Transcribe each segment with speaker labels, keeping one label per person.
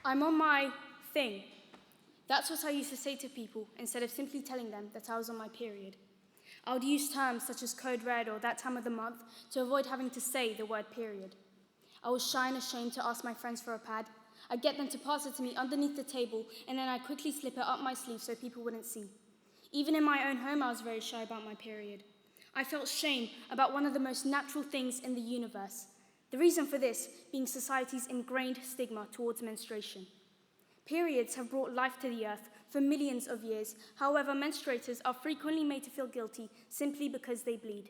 Speaker 1: I'm on my thing. That's what I used to say to people instead of simply telling them that I was on my period. I would use terms such as code red or that time of the month to avoid having to say the word period. I was shy and ashamed to ask my friends for a pad. I'd get them to pass it to me underneath the table, and then I'd quickly slip it up my sleeve so people wouldn't see. Even in my own home, I was very shy about my period. I felt shame about one of the most natural things in the universe. The reason for this being society's ingrained stigma towards menstruation. Periods have brought life to the earth for millions of years. However, menstruators are frequently made to feel guilty simply because they bleed.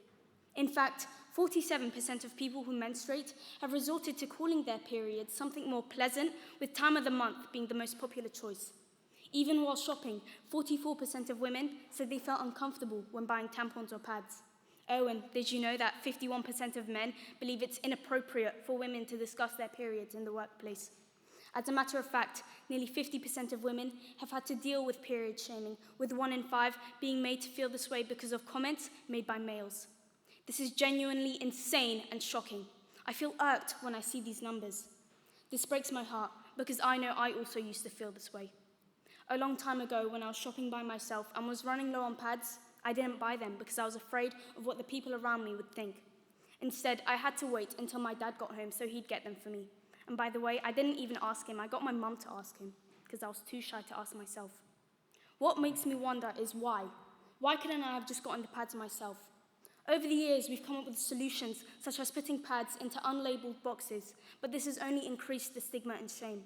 Speaker 1: In fact, 47% of people who menstruate have resorted to calling their periods something more pleasant, with time of the month being the most popular choice. Even while shopping, 44% of women said they felt uncomfortable when buying tampons or pads. Oh, and did you know that 51% of men believe it's inappropriate for women to discuss their periods in the workplace? As a matter of fact, nearly 50% of women have had to deal with period shaming, with 1 in 5 being made to feel this way because of comments made by males. This is genuinely insane and shocking. I feel irked when I see these numbers. This breaks my heart because I know I also used to feel this way. A long time ago, when I was shopping by myself and was running low on pads, I didn't buy them because I was afraid of what the people around me would think. Instead, I had to wait until my dad got home so he'd get them for me. And by the way, I didn't even ask him. I got my mum to ask him because I was too shy to ask myself. What makes me wonder is why? Why couldn't I have just gotten the pads myself? Over the years, we've come up with solutions such as putting pads into unlabeled boxes, but this has only increased the stigma and shame.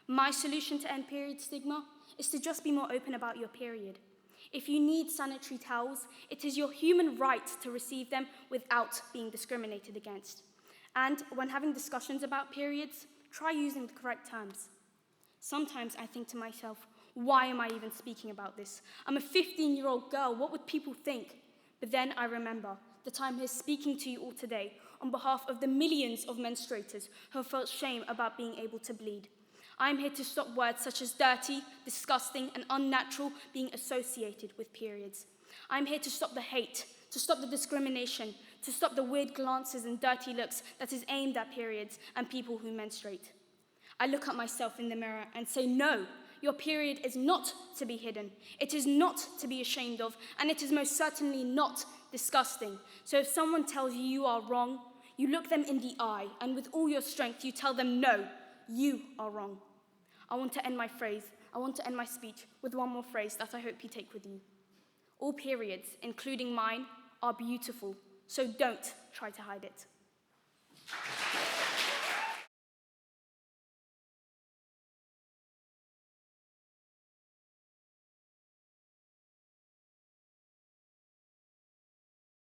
Speaker 1: My solution to end period stigma is to just be more open about your period. If you need sanitary towels, it is your human right to receive them without being discriminated against. And when having discussions about periods, try using the correct terms. Sometimes I think to myself, why am I even speaking about this? I'm a 15-year-old girl, what would people think? But then I remember that I'm here speaking to you all today on behalf of the millions of menstruators who have felt shame about being able to bleed. I'm here to stop words such as dirty, disgusting, and unnatural being associated with periods. I'm here to stop the hate, to stop the discrimination, to stop the weird glances and dirty looks that is aimed at periods and people who menstruate. I look at myself in the mirror and say, no, your period is not to be hidden. It is not to be ashamed of, and it is most certainly not disgusting. So if someone tells you you are wrong, you look them in the eye, and with all your strength, you tell them, no, you are wrong. I want to end my speech with one more phrase that I hope you take with you. All periods, including mine, are beautiful, so don't try to hide it.